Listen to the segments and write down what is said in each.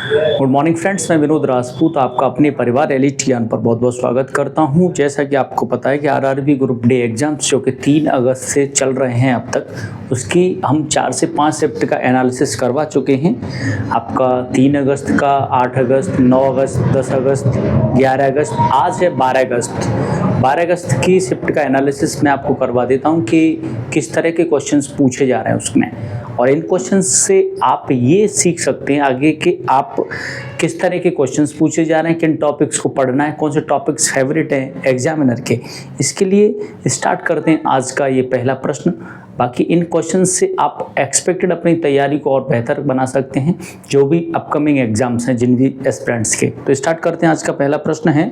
Good morning friends, मैं विनोद राजपूत आपका अपने परिवार एलिट ज्ञान पर बहुत बहुत स्वागत करता हूं। जैसा कि आपको पता है कि आरआरबी ग्रुप डी एग्जाम्स जो कि 3 अगस्त से चल रहे हैं अब तक, उसकी हम 4 से 5 शिफ्ट का एनालिसिस करवा चुके हैं। आपका 3 अगस्त का, 8 अगस्त, 9 अगस्त, 10 अगस्त, 11 अगस्त, आज है 12 अगस्त। 12 अगस्त की शिफ्ट का एनालिसिस मैं आपको करवा देता हूं कि किस तरह के क्वेश्चंस पूछे जा रहे हैं उसमें, और इन क्वेश्चंस से आप ये सीख सकते हैं आगे कि आप किस तरह के क्वेश्चंस पूछे जा रहे हैं, किन टॉपिक्स को पढ़ना है, कौन से टॉपिक्स फेवरेट हैं एग्जामिनर के। इसके लिए स्टार्ट करते हैं आज का ये पहला प्रश्न। बाकी इन क्वेश्चंस से आप एक्सपेक्टेड अपनी तैयारी को और बेहतर बना सकते हैं जो भी अपकमिंग एग्जाम्स हैं जिन भी एस्पिरेंट्स के। तो स्टार्ट करते हैं। आज का पहला प्रश्न है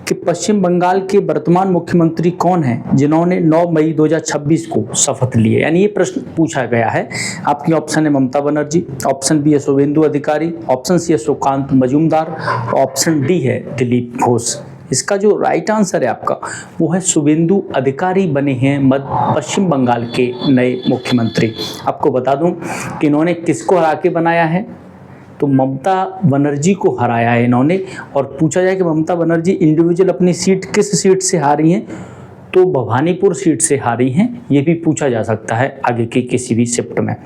कि पश्चिम बंगाल के वर्तमान मुख्यमंत्री कौन हैं जिन्होंने 9 मई 2026 को शपथ ली है। यानी ये प्रश्न पूछा गया है। आपकी ऑप्शन है ममता बनर्जी, ऑप्शन बी है शुभेंदु अधिकारी, ऑप्शन सी है सुकांत मजूमदार, ऑप्शन डी है दिलीप घोष। इसका जो राइट आंसर है आपका वो है शुभेंदु अधिकारी बने हैं पश्चिम बंगाल के नए मुख्यमंत्री। आपको बता दूं कि इन्होंने किसको हरा के बनाया है, तो ममता बनर्जी को हराया है इन्होंने। और पूछा जाए कि ममता बनर्जी इंडिविजुअल अपनी सीट किस सीट से हारी हैं, तो भवानीपुर सीट से हारी हैं। ये भी पूछा जा सकता है आगे की किसी भी शिफ्ट में।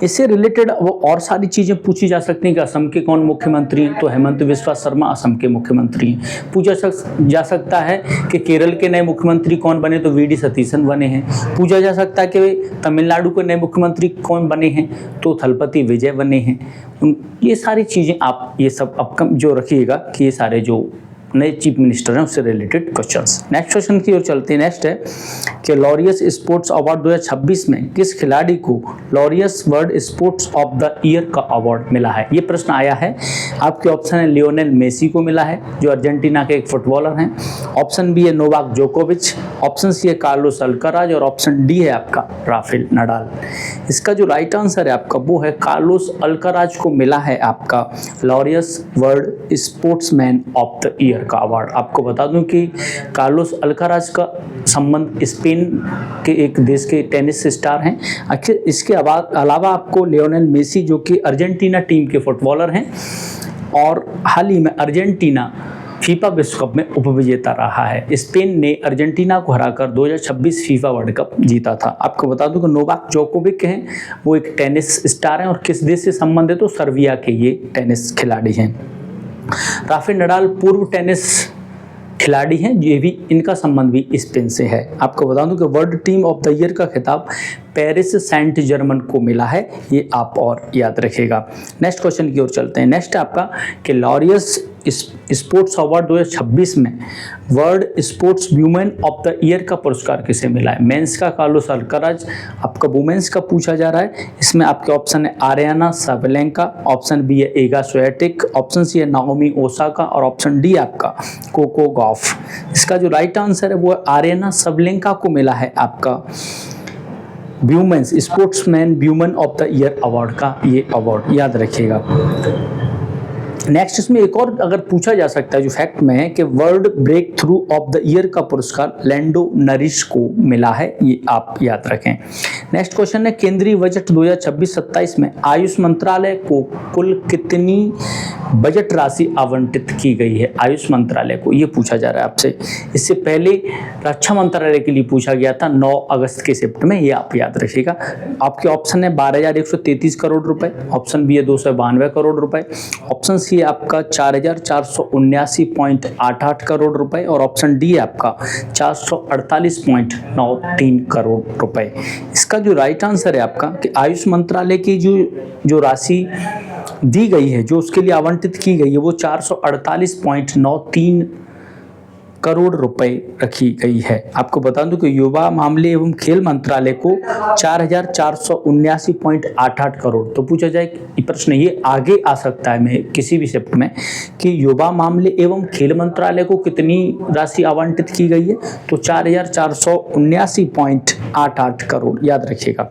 इससे रिलेटेड वो और सारी चीज़ें पूछी जा सकती हैं कि असम के कौन मुख्यमंत्री हैं, तो हेमंत बिस्वा शर्मा असम के मुख्यमंत्री हैं। पूछा जा सकता है कि केरल के नए मुख्यमंत्री कौन बने, तो वीडी सतीशन बने हैं। पूछा जा सकता है कि तमिलनाडु के नए मुख्यमंत्री कौन बने हैं, तो थलपति विजय बने हैं। ये सारी चीज़ें आप ये सब अब जो रखिएगा कि ये सारे जो नए चीफ मिनिस्टर हैं उससे रिलेटेड क्वेश्चंस। नेक्स्ट क्वेश्चन की ओर चलते हैं। नेक्स्ट है कि लॉरियस स्पोर्ट्स अवार्ड 2026 में किस खिलाड़ी को Laureus world sports of the year का अवार्ड मिला है। ये प्रश्न आया है। आपके ऑप्शन है लियोनेल मेसी को मिला है जो अर्जेंटीना के एक फुटबॉलर हैं, ऑप्शन बी है नोवाक जोकोविच, ऑप्शन सी है कार्लोस अल्काराज, और ऑप्शन डी है आपका राफेल नडाल। इसका जो राइट आंसर है आपका वो है कार्लोस अल्काराज को मिला है आपका Laureus world sportsman of the year का अवार्ड। आपको बता दूं कि कार्लोस अल्काराज का संबंध स्पेन के एक देश के टेनिस स्टार हैं। आखिर इसके अलावा आपको लियोनेल मेसी जो कि अर्जेंटीना टीम के फुटबॉलर हैं और हाल ही में अर्जेंटीना फीफा विश्व कप में उपविजेता रहा है। स्पेन ने अर्जेंटीना को हराकर 2026 फीफा वर्ल्ड कप जीता था। आपको बता दूं कि नोवाक जोकोविच हैं, वो एक टेनिस स्टार हैं और किस देश से संबंधित है, तो सर्बिया के ये टेनिस खिलाड़ी हैं। राफेल नडाल पूर्व टेनिस खिलाड़ी हैं, ये भी इनका संबंध भी स्पेन से है। आपको बता दूं कि world team of the year का खिताब पेरिस सेंट जर्मन को मिला है, ये आप और याद रखिएगा। नेक्स्ट क्वेश्चन की ओर चलते हैं। नेक्स्ट आपका कि लॉरियस स्पोर्ट्स अवार्ड 2026 में world sports women of the year का पुरस्कार किसे मिला है। मेंस का कार्लोस अल्काराज, आपका वुमेन्स का पूछा जा रहा है। इसमें आपके ऑप्शन है आरियाना साबलेंका, ऑप्शन बी है एगा स्वियाटेक, ऑप्शन सी है नाओमी ओसाका, और ऑप्शन डी आपका कोको गॉफ। इसका जो राइट आंसर है वो है आरियाना साबलेंका को मिला है आपका women's sportsman women of the year award का ये अवार्ड, याद रखिएगा। नेक्स्ट इसमें एक और अगर पूछा जा सकता है जो फैक्ट में है कि world breakthrough of the year का पुरस्कार लैंडो नरिश को मिला है, ये आप याद रखें। नेक्स्ट क्वेश्चन है केंद्रीय बजट 2026-27 में आयुष मंत्रालय को कुल कितनी बजट राशि आवंटित की गई है। आयुष मंत्रालय को ये पूछा जा रहा है आपसे। इससे पहले रक्षा मंत्रालय के लिए पूछा गया था 9 अगस्त के शिफ्ट में, ये आप याद रखिएगा। आपके ऑप्शन है 12,133 करोड़ रुपए, ऑप्शन बी है 292 करोड़ रुपए, ऑप्शन सी आपका 4,479.88 करोड़ रुपए, और ऑप्शन डी है आपका 448.93 करोड़ रुपए। इसका जो राइट आंसर है आपका कि आयुष मंत्रालय की जो राशि दी गई है, जो उसके लिए आवंटित की गई है, वो 448.93 करोड़ रुपए रखी गई है। आपको बता दूं कि युवा मामले एवं खेल मंत्रालय को 4,479.88 करोड़। तो पूछा जाए कि प्रश्न ये आगे आ सकता है मैं किसी भी शिफ्ट में कि युवा मामले एवं खेल मंत्रालय को कितनी राशि आवंटित की गई है, तो 4,479.88 करोड़, याद रखिएगा।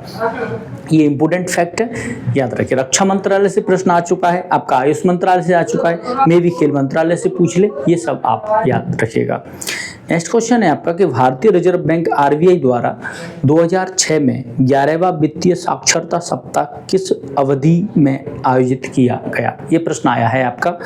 ये इंपोर्टेंट फैक्ट है, याद रखिए। रक्षा मंत्रालय से प्रश्न आ चुका है, आपका आयुष मंत्रालय से आ चुका है, मे भी खेल मंत्रालय से पूछ ले, ये सब आप याद रखिएगा। नेक्स्ट क्वेश्चन है आपका कि भारतीय रिजर्व बैंक आरबीआई द्वारा 2006 में 11वां वित्तीय साक्षरता सप्ताह किस अवधि में आयोजित किया गया? ये प्रश्न आया है आपका।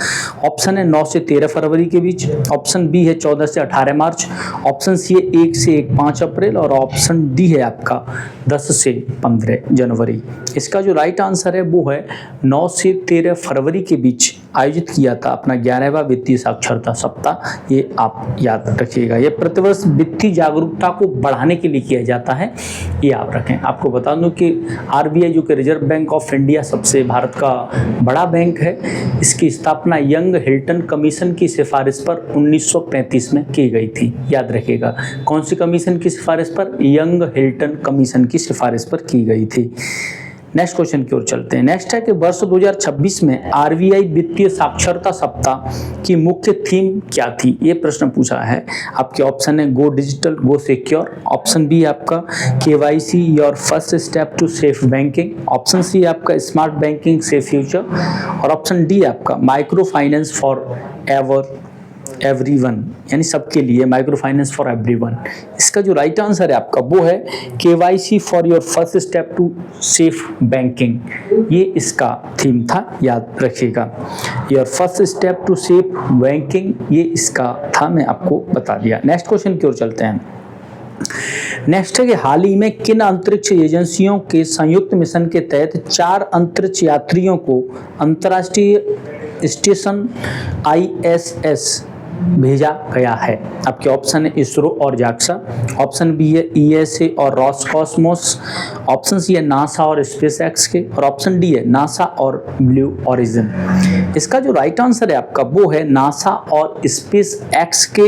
ऑप्शन है 9 से 13 फरवरी के बीच, ऑप्शन बी है 14 से 18 मार्च, ऑप्शन सी है 1 से 5 अप्रैल और ऑप्शन डी है आपका 10 से 15 जनवरी। इसका जो राइट आंसर है वो है 9 से 13 फरवरी के बीच आयोजित किया था अपना 11वां वित्तीय साक्षरता सप्ताह। ये आप याद रखिएगा। ये प्रतिवर्ष वित्तीय जागरूकता को बढ़ाने के लिए किया जाता है, ये आप रखें। आपको बता दूं कि आरबीआई जो कि रिजर्व बैंक ऑफ इंडिया सबसे भारत का बड़ा बैंक है, इसकी स्थापना यंग हिल्टन कमीशन की सिफारिश पर 1935 में की गई थी। याद रखिएगा, कौन सी कमीशन की सिफारिश पर? यंग हिल्टन कमीशन की सिफारिश पर की गई थी। नेक्स्ट क्वेश्चन की ओर चलते हैं। नेक्स्ट है कि वर्ष 2026 में आरबीआई वित्तीय साक्षरता सप्ताह की मुख्य थीम क्या थी? ये प्रश्न पूछा है। आपके ऑप्शन है go digital go secure, option B आपका KYC your first step to safe banking, option C आपका स्मार्ट बैंकिंग सेफ फ्यूचर और ऑप्शन डी आपका माइक्रो फाइनेंस फॉर एवरीवन, यानी सबके लिए, माइक्रो फाइनेंस फॉर एवरीवन। इसका जो राइट आंसर है आपका वो है KYC for your first step to safe banking. ये इसका थीम था, याद रखिएगा। Your first step to safe banking, ये इसका था, मैं आपको बता दिया। नेक्स्ट क्वेश्चन की ओर चलते हैं। नेक्स्ट है कि हाल ही में किन अंतरिक्ष एजेंसियों के संयुक्त मिशन के तहत 4 अंतरिक्ष यात्रियों को अंतर्राष्ट्रीय स्टेशन ISS भेजा गया है? आपके ऑप्शन है इसरो और जाक्सा, ऑप्शन बी है ESA और रॉसकॉस्मोस, ऑप्शन सी है नासा और स्पेस एक्स के और ऑप्शन डी है नासा और ब्लू ओरिजिन। इसका जो राइट आंसर है आपका वो है नासा और स्पेस एक्स के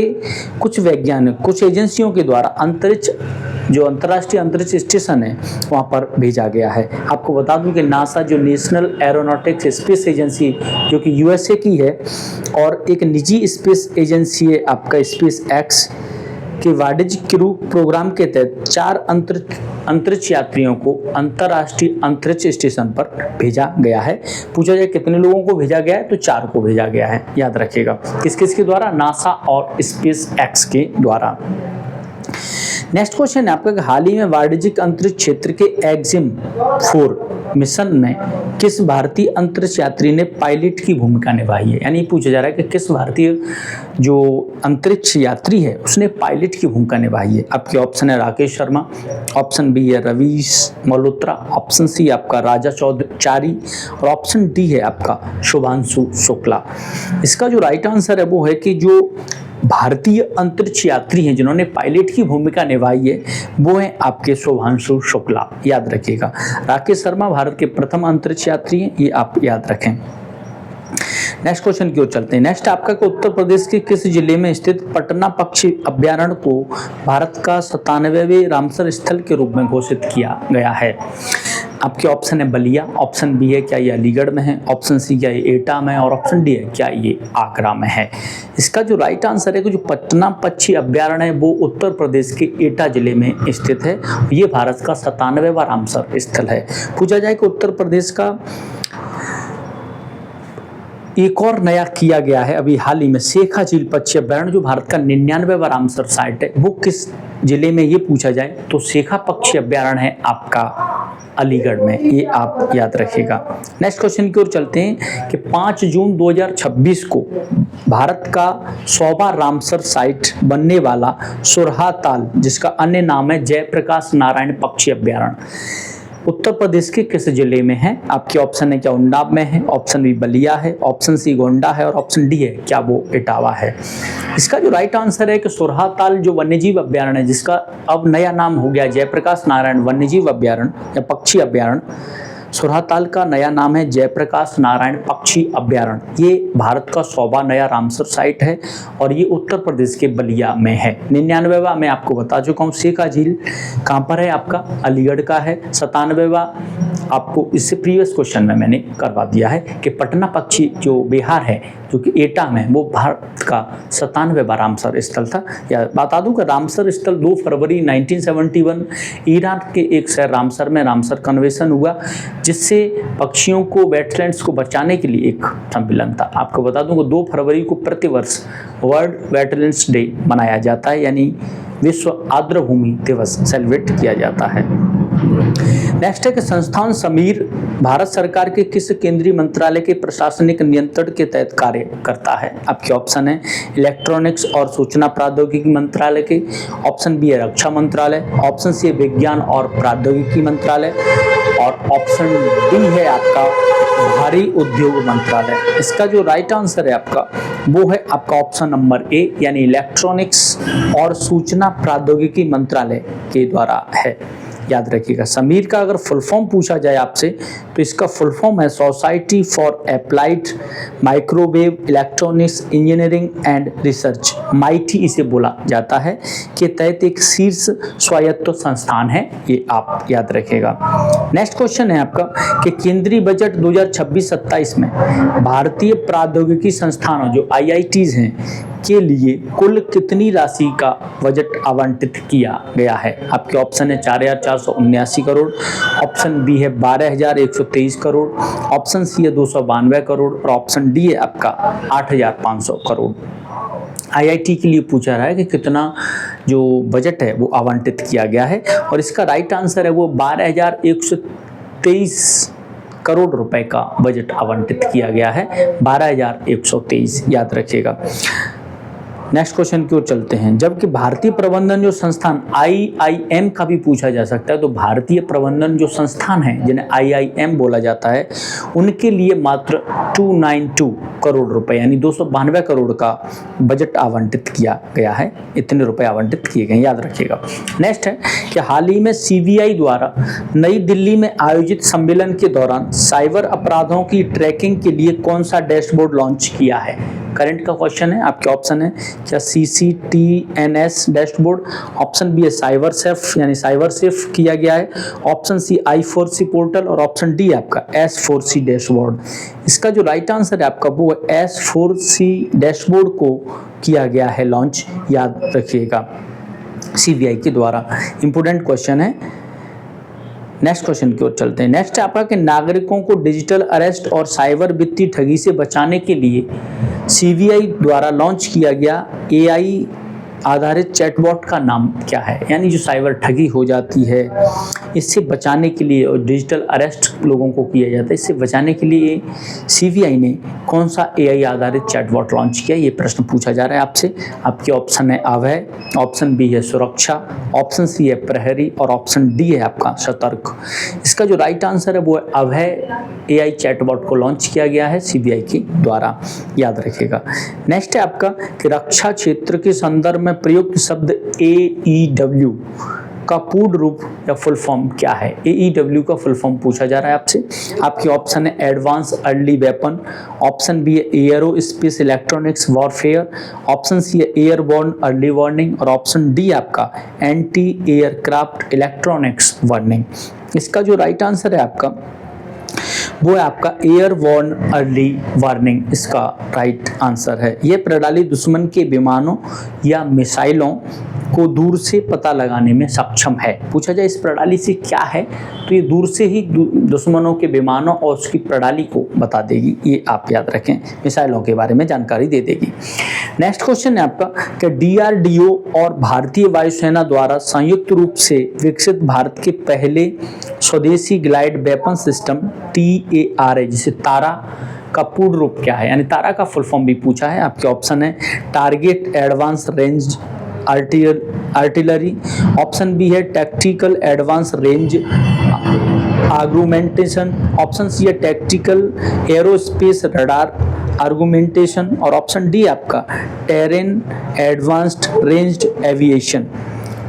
कुछ वैज्ञानिक, कुछ एजेंसियों के द्वारा अंतरिक्ष, जो अंतर्राष्ट्रीय अंतरिक्ष स्टेशन है वहाँ पर भेजा गया है। आपको बता दूं कि नासा जो नेशनल एरोनॉटिक्स स्पेस एजेंसी जो कि USA की है, और एक निजी स्पेस एजेंसी है आपका स्पेस एक्स के वाणिज्यिक क्रू प्रोग्राम के तहत 4 अंतरिक्ष यात्रियों को अंतर्राष्ट्रीय अंतरिक्ष स्टेशन पर भेजा गया है। पूछा जाए कितने लोगों को भेजा गया है तो 4 को भेजा गया है, याद रखिएगा। किस किस के द्वारा? नासा और स्पेस एक्स के द्वारा। नेक्स्ट क्वेश्चन है आपका कि हाल ही में वाणिज्यिक अंतरिक्ष क्षेत्र के EXIM 4 मिशन में किस भारतीय अंतरिक्ष यात्री ने पायलट की भूमिका निभाई है? यानी पूछा जा रहा है कि किस भारतीय जो अंतरिक्ष यात्री है उसने पायलट की भूमिका निभाई है। आपके ऑप्शन है राकेश शर्मा, ऑप्शन बी है रवीश मल्होत्रा, ऑप्शन सी आपका राजा चौधरी और ऑप्शन डी है आपका शुभांशु शुक्ला। इसका जो राइट आंसर है वो है कि जो भारतीय अंतरिक्ष यात्री हैं जिन्होंने पायलट की भूमिका निभाई है वो हैं आपके शुभांशु शुक्ला, याद रखिएगा। राकेश शर्मा भारत के प्रथम अंतरिक्ष यात्री हैं, ये आप याद रखें। नेक्स्ट क्वेश्चन की ओर चलते हैं। नेक्स्ट आपका कि उत्तर प्रदेश के किस जिले में स्थित पटना पक्षी अभ्यारण्य को भारत का 97वें रामसर स्थल के रूप में घोषित किया गया है? आपके ऑप्शन है बलिया, ऑप्शन बी है क्या ये अलीगढ़ में है, ऑप्शन सी क्या ये एटा में है और ऑप्शन डी है क्या ये आगरा में है। इसका जो राइट आंसर है कि जो पटना पक्षी अभ्यारण्य है वो उत्तर प्रदेश के एटा जिले में स्थित है। ये भारत का 97वां रामसर स्थल है। पूछा जाए कि उत्तर प्रदेश का एक और नया किया गया है अभी हाल ही में शेखा झील पक्षी अभ्यारण्य, जो भारत का 99वां रामसर साइट है, वो किस जिले में ये पूछा जाए तो शेखा पक्षी अभ्यारण्य है आपका अलीगढ़ में, ये आप याद रखिएगा। नेक्स्ट क्वेश्चन की ओर चलते हैं कि 5 जून 2026 को भारत का 100वां रामसर साइट बनने वाला सुरहाताल, जिसका अन्य नाम है जयप्रकाश नारायण पक्षी अभ्यारण्य, उत्तर प्रदेश के किस जिले में है? आपके ऑप्शन है क्या उन्नाव में है, ऑप्शन बी बलिया है, ऑप्शन सी गोंडा है और ऑप्शन डी है क्या वो इटावा है। इसका जो राइट आंसर है कि सुरहाताल जो वन्यजीव अभ्यारण्य है, जिसका अब नया नाम हो गया जयप्रकाश नारायण वन्यजीव अभ्यारण्य या पक्षी अभ्यारण्य, सुरहाताल का नया नाम है जयप्रकाश नारायण पक्षी अभ्यारण्य। ये भारत का 100वां नया रामसर साइट है और ये उत्तर प्रदेश के बलिया में है। 99वां मैं आपको बता चुका हूँ। शेखा झील कहाँ पर है आपका? अलीगढ़ का है। 97वां आपको इससे प्रीवियस क्वेश्चन में मैंने करवा दिया है कि पटना पक्षी जो बिहार है, जो कि एटा में, वो भारत का 97वां रामसर स्थल था। या बता दूं कि रामसर स्थल 2 फरवरी 1971 ईरान के एक शहर रामसर में रामसर कन्वेंशन हुआ, जिससे पक्षियों को, वेटलैंड्स को बचाने के लिए एक सम्मेलन था। आपको बता दूं कि 2 फरवरी को प्रतिवर्ष वर्ल्ड वेटलैंड्स डे मनाया जाता है, यानी विश्व आर्द्रभूमि दिवस सेलिब्रेट किया जाता है। नेक्स्ट है कि संस्थान समीर भारत सरकार के किस केंद्रीय मंत्रालय के प्रशासनिक नियंत्रण के तहत कार्य करता है? आपके ऑप्शन है इलेक्ट्रॉनिक्स और सूचना प्रौद्योगिकी मंत्रालय के, ऑप्शन बी है रक्षा मंत्रालय, ऑप्शन सी है विज्ञान और प्रौद्योगिकी मंत्रालय, और ऑप्शन डी है आपका भारी उद्योग मंत्रालय। इसका जो राइट आंसर है आपका वो है आपका ऑप्शन नंबर ए, यानी इलेक्ट्रॉनिक्स और सूचना प्रौद्योगिकी मंत्रालय के द्वारा है। याद रखिएगा, समीर का अगर फुल फॉर्म पूछा जाए आपसे तो इसका फुल फॉर्म है society for applied microwave electronics engineering and research, mighty इसे बोला जाता है, के तहत एक शीर्ष स्वायत्त संस्थान है, ये आप याद रखिएगा। नेक्स्ट क्वेश्चन है आपका कि केंद्रीय बजट 2026-27 में भारतीय प्रौद्योगिकी संस्थानों जो IITs हैं के लिए कुल कितनी राशि का बजट आवंटित किया गया है? आपके ऑप्शन है 4,479 करोड़, ऑप्शन बी है 12,123 करोड़, ऑप्शन सी है 292 करोड़, और ऑप्शन डी है आपका 8,500 करोड़। IIT के लिए पूछा रहा है कि कितना जो बजट है वो आवंटित किया गया है, और इसका राइट आंसर है वो 12,123 करोड़ रुपए का बजट आवंटित किया गया है, 12,123 याद रखिएगा। नेक्स्ट क्वेश्चन की ओर चलते हैं। जबकि भारतीय प्रबंधन जो संस्थान IIM का भी पूछा जा सकता है, तो भारतीय प्रबंधन जो संस्थान है जिन्हें IIM बोला जाता है, उनके लिए मात्र 292 करोड़ रुपए यानी 292 करोड़ का बजट आवंटित किया गया है। इतने रुपए आवंटित किए गए, याद रखिएगा। नेक्स्ट है कि हाल ही में CBI द्वारा नई दिल्ली में आयोजित सम्मेलन के दौरान साइबर अपराधों की ट्रैकिंग के लिए कौन सा डैशबोर्ड लॉन्च किया है? करंट का क्वेश्चन है। आपके ऑप्शन है क्या CCTNS डैशबोर्ड, ऑप्शन बी है साइबर सेफ यानी साइबर सेफ किया गया है, ऑप्शन सी I4C पोर्टल, और ऑप्शन डी आपका S4C डैशबोर्ड। इसका जो राइट आंसर है आपका वो S4C डैशबोर्ड को किया गया है लॉन्च, याद रखिएगा, CBI के द्वारा। इंपोर्टेंट क्वेश्चन है। नेक्स्ट क्वेश्चन की ओर चलते हैं। नेक्स्ट है आपका कि नागरिकों को डिजिटल अरेस्ट और साइबर वित्तीय ठगी से बचाने के लिए CBI द्वारा लॉन्च किया गया AI आधारित चैटबॉट का नाम क्या है? यानी जो साइबर ठगी हो जाती है इससे बचाने के लिए, और डिजिटल अरेस्ट लोगों को किया जाता है, इससे बचाने के लिए CBI ने कौन सा AI आधारित चैटबॉट लॉन्च किया? ये प्रश्न पूछा जा रहा है आपसे। आपके ऑप्शन है अभय, ऑप्शन बी है सुरक्षा, ऑप्शन सी है प्रहरी, और ऑप्शन डी है आपका सतर्क। इसका जो राइट आंसर है वो है अभय AI चैटबॉट को लॉन्च किया गया है CBI के द्वारा, याद रखिएगा। नेक्स्ट है आपका कि रक्षा क्षेत्र के संदर्भ में प्रयुक्त शब्द AEW का पूर्ण रूप या फुल फॉर्म क्या है? AEW का फुल फॉर्म पूछा जा रहा है आपसे। आपके ऑप्शन है advance early weapon, option B है aerospace electronics warfare, option C है एयरबोर्न अर्ली वार्निंग, और ऑप्शन डी आपका एंटी एयरक्राफ्ट इलेक्ट्रॉनिक्स वार्निंग। इसका जो राइट आंसर है आपका वो है आपका एयरबोर्न अर्ली वार्निंग, इसका राइट आंसर है। यह प्रणाली दुश्मन के विमानों या मिसाइलों को दूर से पता लगाने में सक्षम है। पूछा जाए इस प्रणाली से क्या है, तो ये दूर से ही दुश्मनों के विमानों और उसकी प्रणाली को बता देगी, ये आप याद रखें, मिसाइलों के बारे में जानकारी दे देगी। नेक्स्ट क्वेश्चन है आपका कि DRDO और भारतीय वायुसेना द्वारा संयुक्त रूप से विकसित भारत के पहले स्वदेशी ग्लाइड वेपन सिस्टम TARA, जिसे तारा का पूर्ण रूप क्या है? यानी तारा का फुल फॉर्म भी पूछा है। आपके ऑप्शन है target advance range artillery, option B है tactical advance range argumentation, option C है टैक्टिकल एरोस्पेस रडार आर्गुमेंटेशन, और ऑप्शन डी आपका टेरेन एडवांस्ड रेंज्ड एविएशन।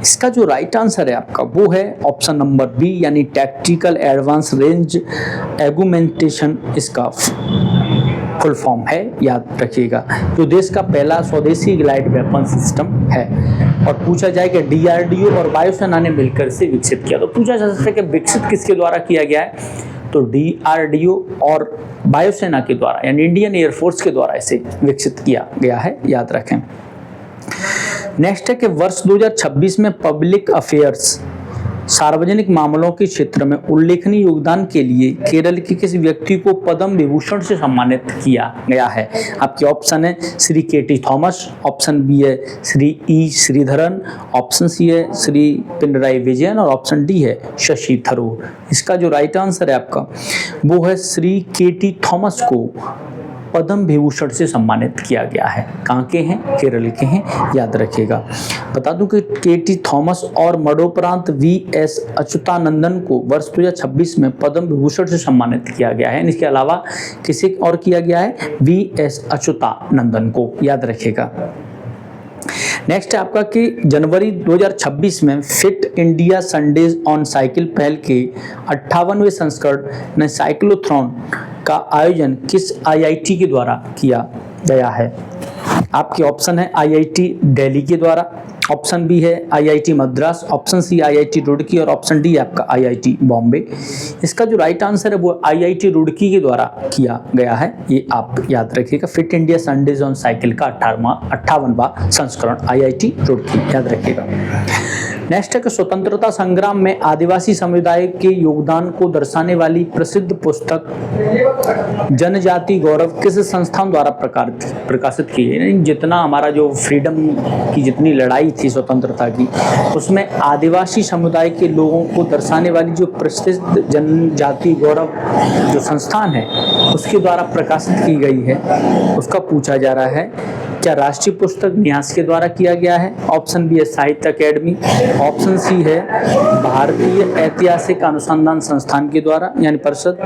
इसका जो राइट आंसर है आपका वो है ऑप्शन नंबर बी, यानी टैक्टिकल एडवांस रेंज एगुमेंटेशन इसका फुल फॉर्म है, याद रखिएगा। जो देश का पहला स्वदेशी ग्लाइड वेपन सिस्टम है, और पूछा जाए कि DRDO और वायुसेना ने मिलकर से विकसित किया। तो पूछा जा सकता है कि विकसित किसके द्वारा किया गया है, तो DRDO और वायुसेना के द्वारा यानी इंडियन एयरफोर्स के द्वारा इसे विकसित किया गया है, याद रखें। नेक्स्ट है कि वर्ष 2026 में पब्लिक अफेयर्स सार्वजनिक मामलों के क्षेत्र में उल्लेखनीय योगदान के लिए केरल के किसी व्यक्ति को पद्म विभूषण से सम्मानित किया गया है। आपके ऑप्शन है Shri KT Thomas, option B है Shri E Sreedharan, option C है श्री पिनराई विजयन और ऑप्शन डी है शशि थरूर। इसका जो राइट आंसर है आपका वो है श्री KT थॉमस को पद्म विभूषण से सम्मानित किया गया है। कहाँ के हैं? केरल के हैं, याद रखिएगा। बता दूं कि KT थॉमस और मरणोपरांत VS अच्युतानंदन को वर्ष 2026 में पद्म विभूषण से सम्मानित किया गया है। इसके अलावा किसी और किया गया है VS अच्युतानंदन को, याद रखिएगा। नेक्स्ट है आपका कि जनवरी 2026 में fit India Sundays on cycle पहल के 58वें संस्करण ने साइक्लोथ्रॉन का आयोजन किस IIT के द्वारा किया गया है? आपके ऑप्शन है IIT दिल्ली के द्वारा, ऑप्शन बी है IIT Madras, option C IIT Roorkee और ऑप्शन डी आपका IIT बॉम्बे। इसका जो राइट आंसर है वो IIT रुड़की के द्वारा किया गया है, ये आप याद रखिएगा। Fit India Sundays on cycle का 58वां संस्करण IIT रुड़की, याद रखिएगा। नेक्स्ट है कि स्वतंत्रता संग्राम में आदिवासी समुदाय के योगदान को दर्शाने वाली प्रसिद्ध पुस्तक जनजाति गौरव किस संस्थान द्वारा प्रकाशित की है? जितना हमारा जो फ्रीडम की जितनी लड़ाई थी स्वतंत्रता की, उसमें आदिवासी समुदाय के लोगों को दर्शाने वाली जो प्रसिद्ध जनजाति गौरव जो संस्थान है उसके द्वारा प्रकाशित की गई है, उसका पूछा जा रहा है। क्या राष्ट्रीय पुस्तक न्यास के द्वारा किया गया है? ऑप्शन बी है साहित्य अकेडमी, ऑप्शन सी है भारतीय ऐतिहासिक अनुसंधान संस्थान के द्वारा यानी परिषद,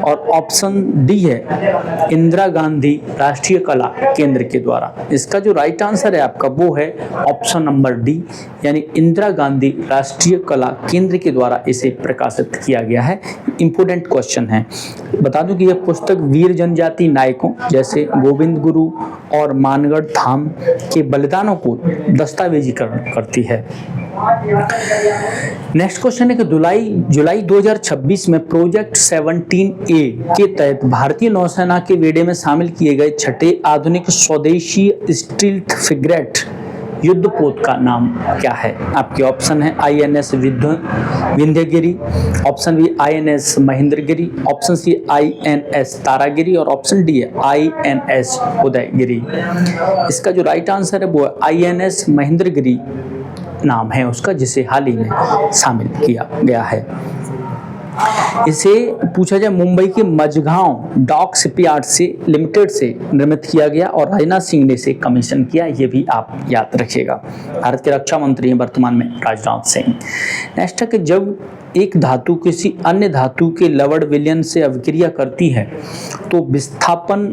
और ऑप्शन डी है इंदिरा गांधी राष्ट्रीय कला केंद्र के द्वारा। इसका जो राइट आंसर है आपका वो है ऑप्शन नंबर डी यानी इंदिरा गांधी राष्ट्रीय कला केंद्र के द्वारा इसे प्रकाशित किया गया है। इंपोर्टेंट क्वेश्चन है। बता दूं कि यह पुस्तक वीर जनजाति नायकों जैसे गोविंद गुरु और मानगढ़ धाम के बलिदानों को दस्तावेजीकरण करती है। नेक्स्ट क्वेश्चन है कि जुलाई 2026 में प्रोजेक्ट 17A के तहत भारतीय नौसेना के बेड़े में शामिल किए गए छठे आधुनिक स्वदेशी स्टील्थ फ्रिगेट युद्धपोत का नाम क्या है? आपके ऑप्शन है INS Vindhyagiri, option B INS Mahendragiri, option C INS Taragiri और ऑप्शन डी है INS उदयगिरी। इसका जो राइट आंसर है वो है INS महेंद्रगिरी नाम है उसका, जिसे हाल ही में शामिल किया गया है। इसे पूछा जाए मुंबई के मझगांव डॉक शिपयार्ड से लिमिटेड से निर्मित किया गया और राजनाथ सिंह ने इसे कमीशन किया, ये भी आप याद रखिएगा। भारत के रक्षा मंत्री हैं वर्तमान में राजनाथ सिंह। नेक्स्ट है कि जब एक धातु किसी अन्य धातु के लवण विलयन से अभिक्रिया करती है तो विस्थापन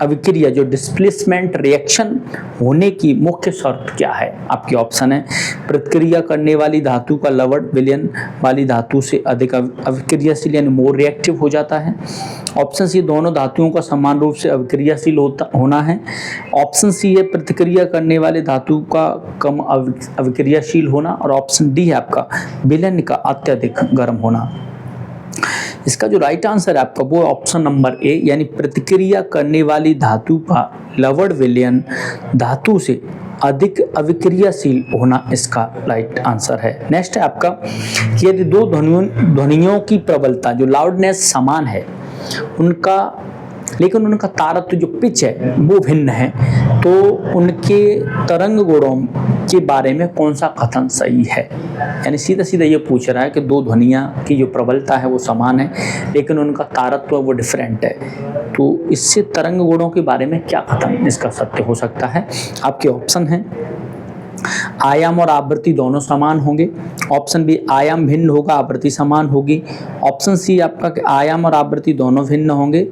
अभिक्रिया जो डिस्प्लेसमेंट रिएक्शन होने की मुख्य शर्त क्या है? आपके ऑप्शन है प्रतिक्रिया करने वाली धातु का लवण विलयन वाली धातु से अधिक अभिक्रियाशील यानी मोर रिएक्टिव हो जाता है, ऑप्शन सी दोनों धातुओं का समान रूप से अभिक्रियाशील होना है, ऑप्शन सी है प्रतिक्रिया करने वाले धातु का कम अभिक्रियाशील होना और ऑप्शन डी है आपका विलयन का अत्यधिक गर्म होना। इसका जो राइट आंसर है आपका वो ऑप्शन नंबर ए यानी प्रतिक्रिया करने वाली धातु का लवण विलयन धातु से अधिक अभिक्रियाशील होना इसका राइट आंसर है। नेक्स्ट है आपका कि यदि दो ध्वनियों की प्रबलता जो लाउडनेस समान है लेकिन उनका तारत्व जो पिच है वो भिन्न है तो उनके तरंग गुणों के बारे में कौन सा कथन सही है? यानी सीधा सीधा ये पूछ रहा है कि दो ध्वनियाँ की जो प्रबलता है वो समान है लेकिन उनका तारत्व वो डिफरेंट है, तो इससे तरंग गुणों के बारे में क्या कथन इसका सत्य हो सकता है? आपके ऑप्शन हैं आयाम और आवृत्ति दोनों समान होंगे, ऑप्शन बी आयाम भिन्न होगा आवृत्ति समान होगी, ऑप्शन सी आपका कि आयाम और आवृत्ति दोनों भिन्न होंगे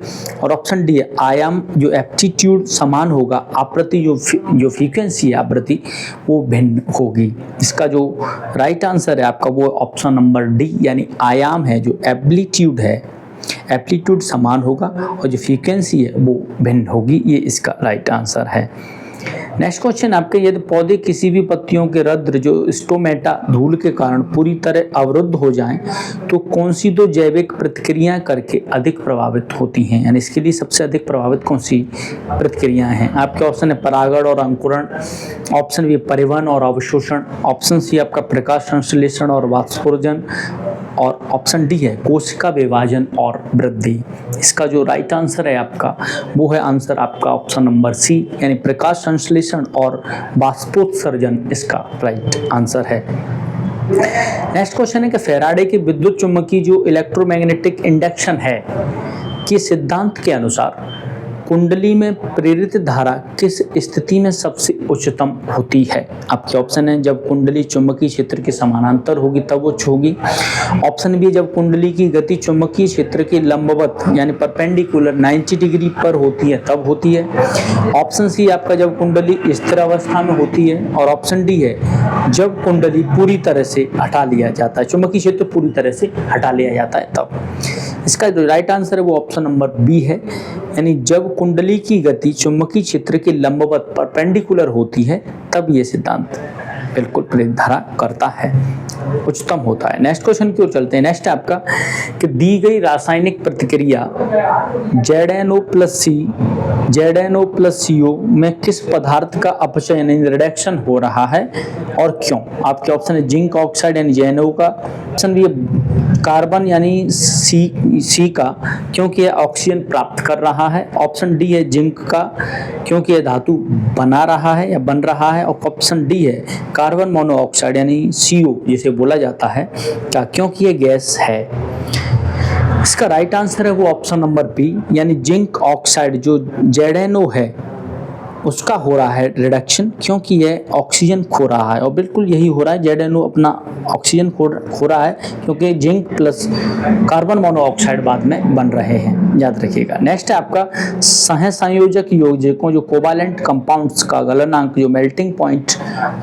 और ऑप्शन डी आयाम जो एप्टीट्यूड समान होगा आवृत्ति जो फ्रीक्वेंसी है आवृत्ति वो भिन्न होगी। इसका जो राइट आंसर है आपका वो ऑप्शन नंबर डी यानी आयाम है जो एम्पलीट्यूड है एम्पलीट्यूड समान होगा और जो फ्रीक्वेंसी है वो भिन्न होगी, ये इसका राइट आंसर है। नेक्स्ट क्वेश्चन आपके, यदि पौधे किसी भी पत्तियों के रंध्र जो स्टोमेटा धूल के कारण पूरी तरह अवरुद्ध हो जाएं, तो कौन सी दो जैविक प्रतिक्रियाएं करके अधिक प्रभावित होती हैं? यानी इसके लिए सबसे अधिक प्रभावित कौन सी प्रतिक्रियाएं हैं? आपके ऑप्शन है परागण और अंकुरण, ऑप्शन बी परिवहन और अवशोषण, ऑप्शन सी आपका प्रकाश संश्लेषण और वाष्पोर्जन, और ऑप्शन डी है कोशिका विभाजन और वृद्धि। इसका जो राइट आंसर है आपका वो है आंसर आपका ऑप्शन नंबर सी, यानी प्रकाश संश्लेषण और वाष्पोत्सर्जन इसका राइट आंसर है। नेक्स्ट क्वेश्चन है कि फैराडे के विद्युत चुम्बकीय जो इलेक्ट्रोमैग्नेटिक इंडक्शन है के सिद्धांत के अनुसार कुंडली में प्रेरित धारा किस स्थिति में सबसे उच्चतम होती है? आपके ऑप्शन है जब कुंडली चुंबकीय क्षेत्र के समानांतर होगी तब उच्च होगी, ऑप्शन बी जब कुंडली की गति चुंबकीय क्षेत्र के लंबवत यानी परपेंडिकुलर 90 डिग्री पर होती है तब होती है, ऑप्शन सी आपका जब कुंडली स्थिर अवस्था में होती है, और ऑप्शन डी है जब कुंडली पूरी तरह से हटा लिया जाता है, चुंबकीय क्षेत्र पूरी तरह से हटा लिया जाता है तब। इसका जो राइट आंसर है वो ऑप्शन नंबर बी है, यानी जब कुंडली की गति चुंबकीय क्षेत्र के लंबवत परपेंडिकुलर होती है तब ये सिद्धांत बिल्कुल प्रेरित धारा करता है, उच्चतम होता है। नेक्स्ट क्वेश्चन की ओर चलते हैं। नेक्स्ट है आपका कि दी गई रासायनिक प्रतिक्रिया ZnO plus C ZnO plus CO में किस पदार्थ का अपचयन यानी रिडक्शन हो रहा है और क्यों? आपके ऑप्शन है जिंक ऑक्साइड यानी JnO का, ऑप्शन बी कार्बन यानी सी का क्योंकि यह ऑक्सीजन प्राप्त कर रहा है, ऑप्शन डी है जिंक का क्योंकि यह धातु बना रहा है या बन रहा है, और ऑप्शन डी है कार्बन मोनोऑक्साइड यानी CO जिसे बोला जाता है क्या क्योंकि यह गैस है। इसका राइट आंसर है वो ऑप्शन नंबर बी, यानी जिंक ऑक्साइड जो ZnO है उसका हो रहा है रिडक्शन क्योंकि यह ऑक्सीजन खो रहा है, और बिल्कुल यही हो रहा है, ZnO अपना ऑक्सीजन खो रहा है क्योंकि जिंक प्लस कार्बन मोनोऑक्साइड बाद में बन रहे हैं, याद रखिएगा। नेक्स्ट है आपका सह संयोजक योजकों जो कोवालेंट कंपाउंड्स का गलनांक जो मेल्टिंग पॉइंट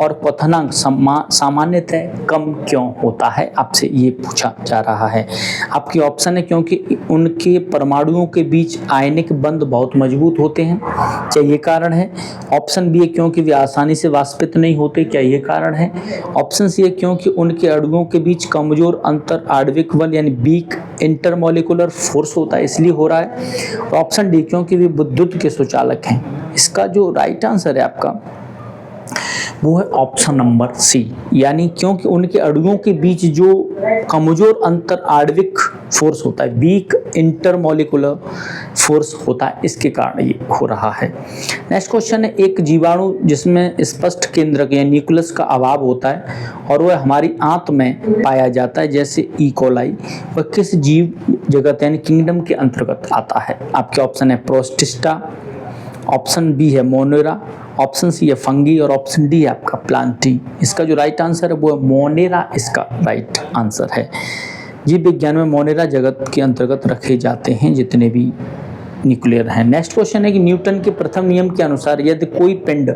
और क्वथनांक सामान्यतः कम क्यों होता है, आपसे ये पूछा जा रहा है। आपकी ऑप्शन है क्योंकि उनके परमाणुओं के बीच आयनिक बंध बहुत मजबूत होते हैं, क्या ये कारण है? ऑप्शन बी है क्योंकि वे आसानी से वाष्पित नहीं होते, क्या ये कारण है? ऑप्शन सी है क्योंकि उनके अणुओं के बीच कमजोर अंतर आणविक बल यानी वीक इंटरमोलिकुलर फोर्स होता है इसलिए हो रहा है, और ऑप्शन डी क्योंकि वे विद्युत के सुचालक हैं। इसका जो राइट आंसर है आपका वो है ऑप्शन नंबर सी, यानी क्योंकि उनके अणुओं के बीच जो कमजोर अंतर आणविक फोर्स होता है, वीक इंटरमोलिकुलर फोर्स होता है, इसके कारण ये हो रहा है। नेक्स्ट क्वेश्चन है एक जीवाणु जिसमें स्पष्ट केंद्रक या न्यूक्लियस का अभाव होता है और वह हमारी आंत में पाया जाता है जैसे ई कोलाई, वह किस जीव जगत यानी किंगडम के अंतर्गत आता है? आपके ऑप्शन है प्रोस्टिस्टा, ऑप्शन बी है मोनेरा, ऑप्शन सी है फंगी, और ऑप्शन डी है आपका प्लांटी। इसका जो राइट आंसर है वो है मोनेरा, इसका राइट आंसर है। जीव विज्ञान में मोनेरा जगत के अंतर्गत रखे जाते हैं जितने भी न्यूक्लियर हैं। नेक्स्ट क्वेश्चन है कि न्यूटन के प्रथम नियम के अनुसार यदि कोई पिंड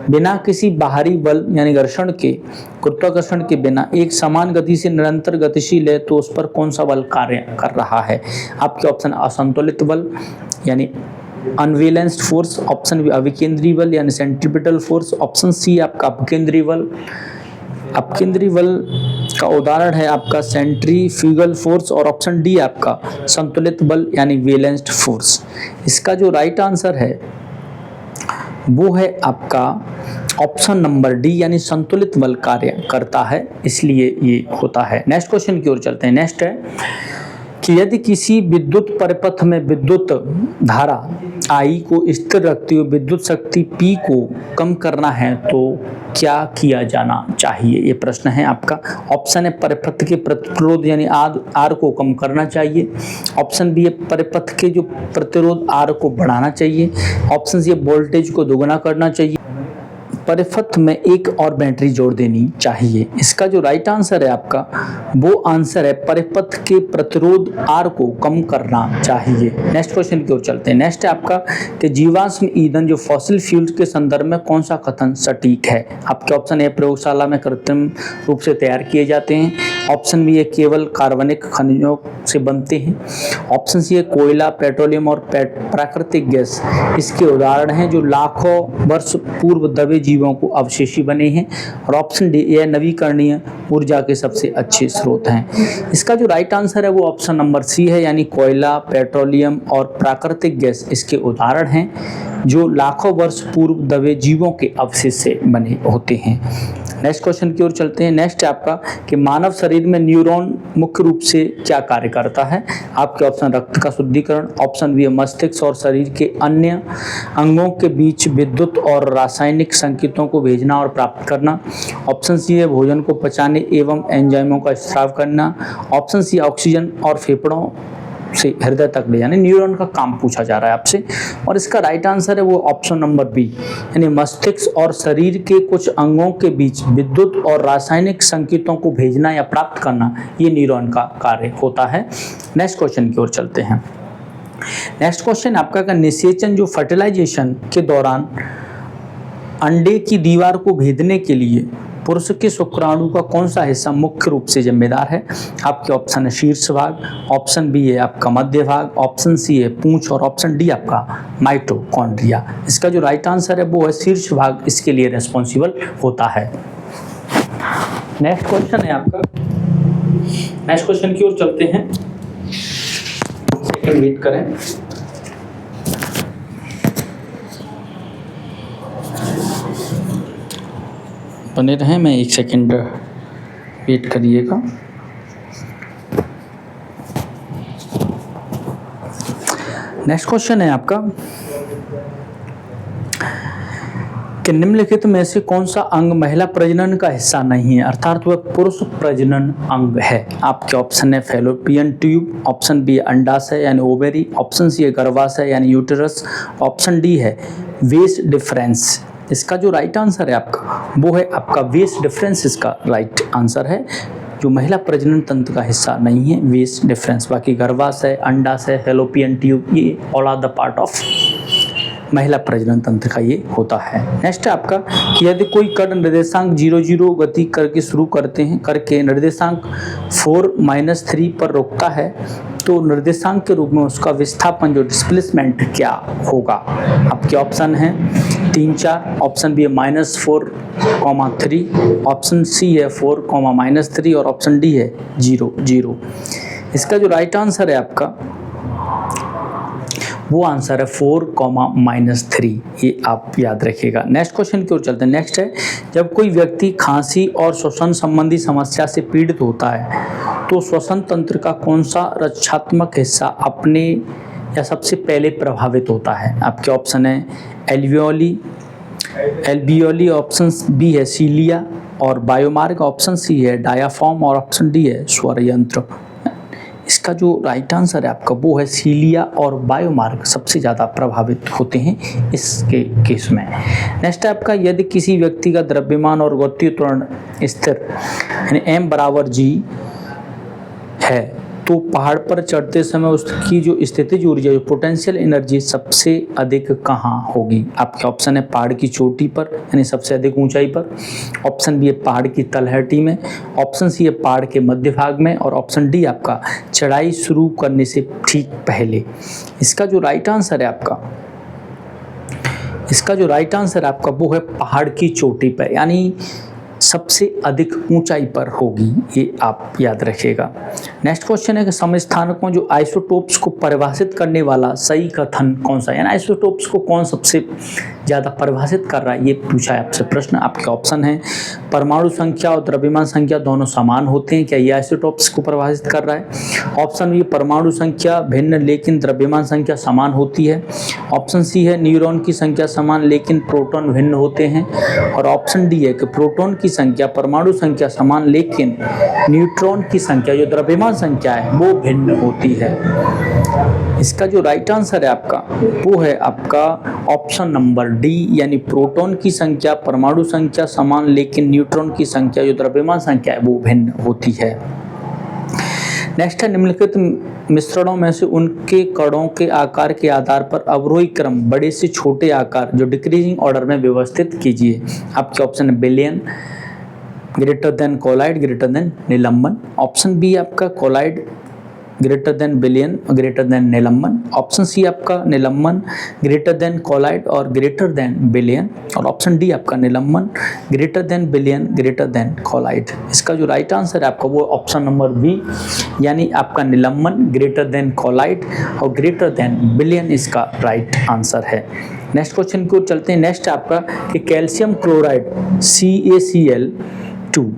बिना किसी बाहरी बल यानी घर्षण के गुरुत्वाकर्षण के बिना एक समान गति से निरंतर गतिशील है तो उस पर कौन सा बल कार्य कर रहा है? आपके ऑप्शन असंतुलित बल यानी अनबैलेंस्ड फोर्स, ऑप्शन बी अविकेंद्रीय बल यानी सेंट्रीपिटल फोर्स, ऑप्शन सी आपका अपकेंद्रीय बल। अपकेंद्रीय बल का उदाहरण है आपका सेंट्रीफ्यूगल फोर्स, और ऑप्शन डी आपका संतुलित बल यानी बैलेंस्ड फोर्स। इसका जो राइट आंसर है वो है आपका ऑप्शन नंबर डी, यानी संतुलित बल कार्य करता है इसलिए ये होता है। नेक्स्ट क्वेश्चन की ओर चलते हैं। नेक्स्ट है कि यदि किसी विद्युत परिपथ में विद्युत धारा I को स्थिर रखते हुए विद्युत शक्ति P को कम करना है तो क्या किया जाना चाहिए? ये प्रश्न है आपका। ऑप्शन है परिपथ के प्रतिरोध यानी R को कम करना चाहिए, ऑप्शन बी है परिपथ के जो प्रतिरोध R को बढ़ाना चाहिए, ऑप्शन सी है वोल्टेज को दोगुना करना चाहिए, परिपथ में एक और बैटरी जोड़ देनी चाहिए। इसका जो राइट आंसर है आपका वो आंसर है परिपथ के प्रतिरोध R को कम करना चाहिए। नेक्स्ट क्वेश्चन की ओर चलते हैं। नेक्स्ट है आपका कि जीवाश्म ईंधन जो फॉसिल फ्यूल के संदर्भ में कौन सा कथन सटीक है? आपके ऑप्शन ए प्रयोगशाला में कृत्रिम रूप से तैयार किए जाते हैं, ऑप्शन बी है केवल कार्बनिक खनिजों से बनते हैं। ऑप्शन सी है कोयला, पेट्रोलियम और प्राकृतिक गैस इसके उदाहरण हैं जो लाखों वर्ष पूर्व दबे जीवों को अवशेषी बने हैं। और ऑप्शन डी यह नवीकरणीय ऊर्जा के सबसे अच्छे स्रोत हैं। इसका जो राइट आंसर है वो ऑप्शन नंबर सी है, यानी कोयला, पेट्रोलियम और प्राकृतिक गैस इसके उदाहरण हैं जो लाखों वर्ष पूर्व दबे जीवों के अवशेष से बने होते हैं। नेक्स्ट क्वेश्चन की ओर चलते हैं। नेक्स्ट है आपका कि मानव शरीर में न्यूरॉन मुख्य रूप से क्या कार्य करता है। आपके ऑप्शन रक्त का शुद्धिकरण, ऑप्शन बी है मस्तिष्क और शरीर के अन्य अंगों के बीच विद्युत और रासायनिक संकेतों को भेजना और प्राप्त करना, ऑप्शन सी है भोजन को पचाने एवं एंजाइमों का स्राव करना, ऑप्शन सी ऑक्सीजन और फेफड़ों से हृदय तक ले जाने। न्यूरॉन का काम पूछा जा रहा है आपसे और इसका राइट आंसर है वो ऑप्शन नंबर बी, यानी मस्तिष्क और शरीर के कुछ अंगों के बीच विद्युत और रासायनिक संकेतों को भेजना या प्राप्त करना, ये न्यूरॉन का कार्य होता है। नेक्स्ट क्वेश्चन की ओर चलते हैं। नेक्स्ट क्वेश्चन आपका का निषेचन जो फर्टिलाइजेशन के दौरान अंडे की दीवार को भेदने के लिए पुरुष के शुक्राणु का कौन सा हिस्सा मुख्य रूप से जिम्मेदार है। आपके ऑप्शन है शीर्ष भाग, ऑप्शन बी है आपका मध्य भाग, ऑप्शन सी है पूंछ और ऑप्शन डी आपका माइटोकॉन्ड्रिया। इसका जो राइट आंसर है वो है शीर्ष भाग इसके लिए रेस्पॉन्सिबल होता है। नेक्स्ट क्वेश्चन है आपका, नेक्स्ट क्वेश्चन की ओर चलते हैं। सेकंड वेट करें। बने रहें, मैं एक सेकंड वेट करिएगा। नेक्स्ट क्वेश्चन है आपका कि निम्नलिखित में से कौन सा अंग महिला प्रजनन का हिस्सा नहीं है, अर्थात वह पुरुष प्रजनन अंग है। आपके ऑप्शन है फैलोपियन ट्यूब, ऑप्शन बी है अंडाशय यानी ओवेरी, ऑप्शन सी है गर्भाशय यानी यूटेरस, ऑप्शन डी है वेस डिफरेंस। इसका जो राइट आंसर है आपका वो है आपका वेस डिफरेंस, इसका राइट आंसर है। जो महिला प्रजनन तंत्र का हिस्सा नहीं है वेस डिफरेंस, बाकी गर्भाशय, अंडाशय, फैलोपियन ट्यूब ये all are the part of महिला प्रजनन तंत्र का ये होता है। नेक्स्ट है आपका कि यदि कोई कण निर्देशांक 0 गति करके शुरू करके निर्देशांक 4-3 पर रुकता है तो निर्देशांक के रूप में उसका विस्थापन जो डिस्प्लेसमेंट क्या होगा। आपके ऑप्शन हैं 3-4, ऑप्शन बी है -4,3, ऑप्शन सी है 4,-3 और ऑप्शन डी है 0. इसका जो राइट आंसर है आपका वो आंसर है 4,-3, ये आप याद रखिएगा। नेक्स्ट क्वेश्चन की ओर चलते हैं। नेक्स्ट है जब कोई व्यक्ति खांसी और श्वसन संबंधी समस्या से पीड़ित होता है तो श्वसन तंत्र का कौन सा रक्षात्मक हिस्सा अपने या सबसे पहले प्रभावित होता है। आपके ऑप्शन है एल्वियोली, ऑप्शन बी है सीलिया और बायोमार्ग, ऑप्शन सी है डायाफ्राम और ऑप्शन डी है स्वर यंत्र। इसका जो राइट आंसर है आपका वो है सीलिया और बायोमार्ग सबसे ज़्यादा प्रभावित होते हैं इसके केस में। नेक्स्ट है आपका यदि किसी व्यक्ति का द्रव्यमान और गतिज त्वरण स्थिर यानी m=g है तो पहाड़ पर चढ़ते समय उसकी जो स्थितिज ऊर्जा जो पोटेंशियल एनर्जी सबसे अधिक कहाँ होगी। आपके ऑप्शन है पहाड़ की चोटी पर यानी सबसे अधिक ऊंचाई पर, ऑप्शन बी है पहाड़ की तलहटी में, ऑप्शन सी है पहाड़ के मध्य भाग में और ऑप्शन डी आपका चढ़ाई शुरू करने से ठीक पहले। इसका जो राइट आंसर है आपका वो है पहाड़ की चोटी पर यानी सबसे अधिक ऊंचाई पर होगी, ये आप याद रखिएगा। नेक्स्ट क्वेश्चन है कि समस्थानिकों जो आइसोटोप्स को परिभाषित करने वाला सही कथन कौन सा है, यानी आइसोटोप्स को कौन सबसे ज़्यादा परिभाषित कर रहा है ये पूछा है आपसे प्रश्न। आपके ऑप्शन है परमाणु संख्या और द्रव्यमान संख्या दोनों समान होते हैं, क्या ये आइसोटोप्स को परिभाषित कर रहा है। ऑप्शन बी परमाणु संख्या भिन्न लेकिन द्रव्यमान संख्या समान होती है, ऑप्शन सी है न्यूट्रॉन की संख्या समान लेकिन प्रोटॉन भिन्न होते हैं और ऑप्शन डी है कि प्रोटॉन की संख्या परमाणु संख्या समान लेकिन न्यूट्रॉन की संख्या जो द्रव्यमान संख्या है वो भिन्न होती है। इसका जो राइट आंसर है आपका वो है आपका ऑप्शन नंबर डी, यानी प्रोटॉन की संख्या परमाणु संख्या समान लेकिन न्यूट्रॉन की संख्या जो द्रव्यमान संख्या है वो भिन्न होती है। नेक्स्ट है निम्नलिखित मिश्रणों में से उनके कणों के आकार के आधार पर अवरोही क्रम बड़े से छोटे आकार जो डिक्रीजिंग ऑर्डर में व्यवस्थित कीजिए। आपके ऑप्शन है बिलियन, greater than colloid, greater than निलंबन। ऑप्शन बी आपका कोलाइड ग्रेटर देन बिलियन, ग्रेटर देन निलंबन। ऑप्शन सी आपका निलंबन ग्रेटर देन कोलाइड और ग्रेटर देन बिलियन। और ऑप्शन डी आपका निलंबन ग्रेटर देन बिलियन, ग्रेटर देन कोलाइड। इसका जो राइट आंसर है आपका वो ऑप्शन नंबर बी, यानी आपका निलंबन ग्रेटर देन कोलाइड और ग्रेटर देन बिलियन इसका राइट आंसर है। नेक्स्ट क्वेश्चन की ओर चलते हैं। नेक्स्ट आपका कि कैल्शियम क्लोराइड CaCl2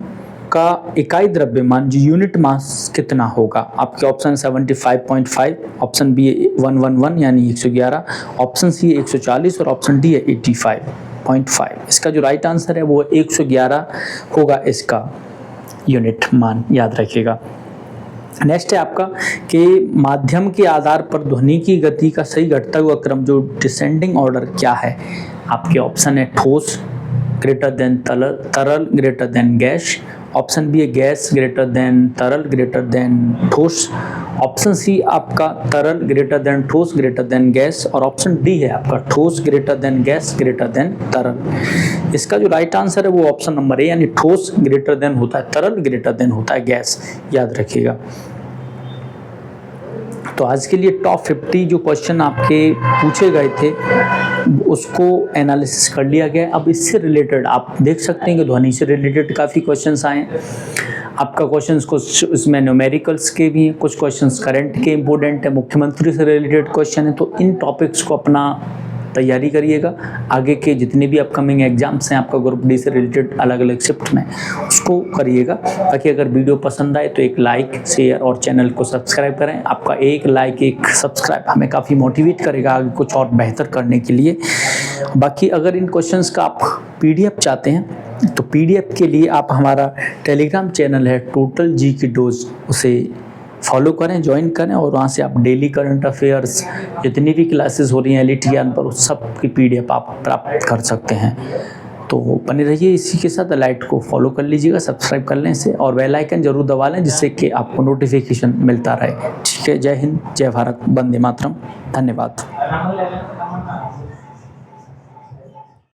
का इकाई द्रव्यमान जो यूनिट मास कितना होगा? आपके ऑप्शन 75.5, ऑप्शन बी 111 यानी 111, ऑप्शन सी 140 और ऑप्शन डी है 85.5। इसका जो राइट आंसर है वो 111 होगा इसका यूनिट मान, याद रखिएगा। नेक्स्ट है आपका कि माध्यम के आधार पर ध्वनि की गति का सही घटता हुआ क्रम जो डिसेंडिंग ऑर्डर क्या है? आपके ऑप्शन है ठोस ग्रेटर देन तरल greater than gas, option B है गैस ग्रेटर देन तरल ग्रेटर देन ठोस, ऑप्शन सी आपका तरल ग्रेटर देन ठोस ग्रेटर देन गैस और ऑप्शन डी है आपका ठोस greater than gas greater than तरल। इसका जो राइट आंसर है वो ऑप्शन नंबर ए यानी ठोस ग्रेटर देन होता है तरल, ग्रेटर देन होता है गैस, याद रखिएगा। तो आज के लिए टॉप 50 जो क्वेश्चन आपके पूछे गए थे उसको एनालिसिस कर लिया गया। अब इससे रिलेटेड आप देख सकते हैं कि ध्वनि से रिलेटेड काफ़ी क्वेश्चंस आए हैं। आपका क्वेश्चंस कुछ इसमें न्यूमेरिकल्स के भी हैं, कुछ क्वेश्चंस करंट के इंपॉर्टेंट है, मुख्यमंत्री से रिलेटेड क्वेश्चन है। तो इन टॉपिक्स को अपना तैयारी करिएगा। आगे के जितने भी अपकमिंग एग्जाम्स हैं आपका ग्रुप डी से रिलेटेड अलग अलग शिफ्ट में, उसको करिएगा। ताकि अगर वीडियो पसंद आए तो एक लाइक शेयर और चैनल को सब्सक्राइब करें। आपका एक लाइक एक सब्सक्राइब हमें काफ़ी मोटिवेट करेगा आगे कुछ और बेहतर करने के लिए। बाकी अगर इन क्वेश्चंस का आप PDF चाहते हैं तो PDF के लिए आप हमारा टेलीग्राम चैनल है टोटल जी की डोज, उसे फॉलो करें, ज्वाइन करें और वहाँ से आप डेली करंट अफेयर्स जितनी भी क्लासेस हो रही हैं एलिट ज्ञान पर उस सब की PDF आप प्राप्त कर सकते हैं। तो बने रहिए इसी के साथ। लाइट को फॉलो कर लीजिएगा, सब्सक्राइब कर लें इसे और बेल आइकन जरूर दबा लें जिससे कि आपको नोटिफिकेशन मिलता रहे। ठीक है, जय हिंद, जय भारत, वंदे मातरम, धन्यवाद।